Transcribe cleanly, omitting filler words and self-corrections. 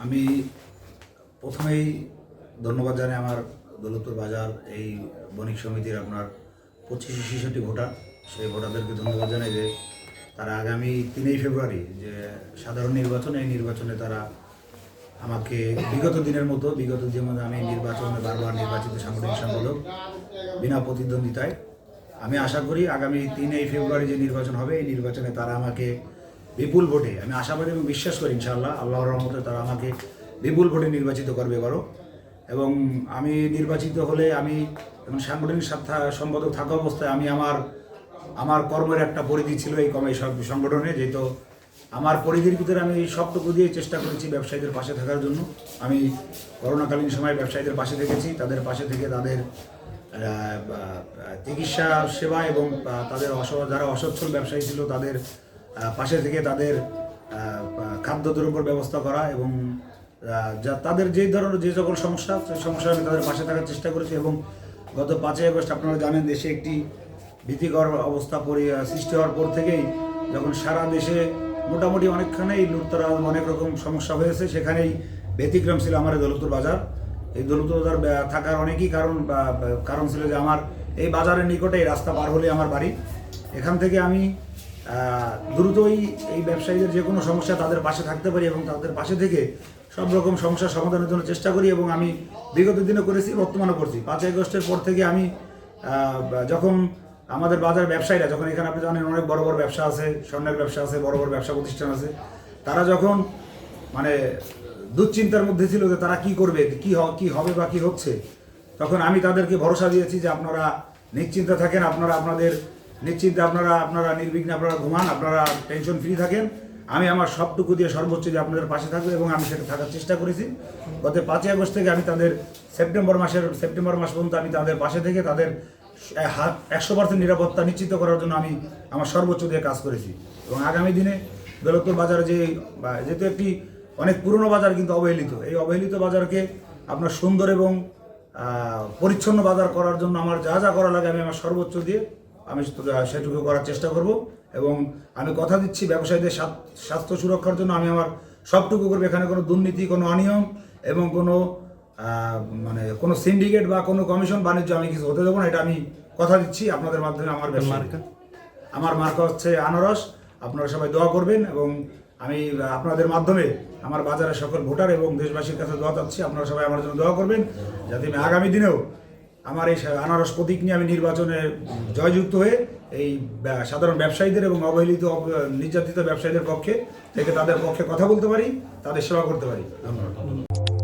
আমি প্রথমেই ধন্যবাদ জানাই আমার দৌলতপুর বাজার এই বণিক সমিতির আপনার 25-66 ভোটার, সেই ভোটারদেরকে ধন্যবাদ জানাই যে তারা আগামী 3 ফেব্রুয়ারি যে সাধারণ নির্বাচনে এই নির্বাচনে তারা আমাকে বিগত দিনের মতো যেমন আমি নির্বাচনে বারবার নির্বাচিত সাংগঠনিক সম্পাদক বিনা প্রতিদ্বন্দ্বিতায় আমি আশা করি আগামী 3 ফেব্রুয়ারি যে নির্বাচন হবে এই নির্বাচনে তারা আমাকে বিপুল ভোটে, আমি আশাবাদী এবং বিশ্বাস করি ইনশাআল্লাহ আল্লাহর রহমতে তারা আমাকে বিপুল ভোটে নির্বাচিত করবে এবারও। এবং আমি নির্বাচিত হলে আমি এবং সাংগঠনিক সম্পাদক থাকা অবস্থায় আমি আমার কর্মের একটা পরিধি ছিল এই সংগঠনে, যেহেতু আমার পরিধির ভিতরে আমি সবটুকু দিয়ে চেষ্টা করেছি ব্যবসায়ীদের পাশে থাকার জন্য। আমি করোনাকালীন সময় ব্যবসায়ীদের পাশে থেকেছি, তাদের পাশে থেকে তাদের চিকিৎসা সেবা এবং তাদের যারা অসচ্ছল ব্যবসায়ী ছিল তাদের পাশে থেকে তাদের খাদ্যদ্রব্যের ব্যবস্থা করা এবং তাদের যে ধরনের যে সকল সমস্যা সেই সমস্যা আমি তাদের পাশে থাকার চেষ্টা করেছি। এবং গত 5ই আগস্ট আপনারা জানেন দেশে একটি ভীতিকর অবস্থা সৃষ্টি হওয়ার পর থেকেই যখন সারা দেশে মোটামুটি অনেকখানেই লুটতরা অনেক রকম সমস্যা হয়েছে, সেখানেই ব্যতিক্রম ছিল আমার দৌলতপুর বাজার। এই দৌলতপুর বাজার থাকার অনেকই কারণ ছিল যে আমার এই বাজারের নিকটে এই রাস্তা পার হলে আমার বাড়ি। এখান থেকে আমি দ্রুতই এই ব্যবসায়ীদের যে কোনো সমস্যা তাদের পাশে থাকতে পারি এবং তাদের পাশে থেকে সব রকম সমস্যার সমাধানের জন্য চেষ্টা করি এবং আমি বিগত দিনে করেছি, বর্তমানে করছি। 5ই আগস্টের পর থেকে আমি যখন আমাদের বাজার ব্যবসায়ীরা যখন এখানে আপনি জানেন অনেক বড় বড় ব্যবসা আছে, স্বর্ণের ব্যবসা আছে, বড় বড় ব্যবসা প্রতিষ্ঠান আছে, তারা যখন মানে দুশ্চিন্তার মধ্যে ছিল যে তারা কি করবে, কি হবে বা কি হচ্ছে, তখন আমি তাদেরকে ভরসা দিয়েছি যে আপনারা নিশ্চিন্তে থাকেন, আপনাদের নিশ্চিন্তে আপনারা নির্বিঘ্নে আপনারা ঘুমান, আপনারা টেনশন ফ্রি থাকেন। আমি আমার সবটুকু দিয়ে সর্বোচ্চ দিয়ে আপনাদের পাশে থাকবো এবং আমি সেটা থাকার চেষ্টা করেছি। গত 5ই আগস্ট থেকে আমি তাদের সেপ্টেম্বর মাস পর্যন্ত আমি তাদের পাশে থেকে তাদের 100% নিরাপত্তা নিশ্চিত করার জন্য আমি আমার সর্বোচ্চ দিয়ে কাজ করেছি। এবং আগামী দিনে দৌলতপুর বাজারে যেহেতু একটি অনেক পুরনো বাজার কিন্তু অবহেলিত, এই অবহেলিত বাজারকে আপনার সুন্দর এবং পরিচ্ছন্ন বাজার করার জন্য আমার যা যা করা লাগে আমি আমার সর্বোচ্চ দিয়ে আমি সেটুকু করার চেষ্টা করব। এবং আমি কথা দিচ্ছি ব্যবসায়ীদের স্বাস্থ্য সুরক্ষার জন্য আমি আমার সবটুকু করবো। এখানে কোনো দুর্নীতি, কোনো অনিয়ম এবং কোনো সিন্ডিকেট বা কোনো কমিশন বাণিজ্য আমি কিছু হতে দেবো না, এটা আমি কথা দিচ্ছি আপনাদের মাধ্যমে। আমার মার্কা হচ্ছে আনারস। আপনারা সবাই দোয়া করবেন এবং আমি আপনাদের মাধ্যমে আমার বাজারের সকল ভোটার এবং দেশবাসীর কাছে দোয়া চাচ্ছি, আপনারা সবাই আমার জন্য দোয়া করবেন যাতে আমি আগামী দিনেও আমার এই আনারস প্রতীক নিয়ে আমি নির্বাচনে জয়যুক্ত হয়ে এই সাধারণ ব্যবসায়ীদের এবং অবহেলিত নির্যাতিত ব্যবসায়ীদের পক্ষে থেকে তাদের পক্ষে কথা বলতে পারি, তাদের সেবা করতে পারি। ধন্যবাদ।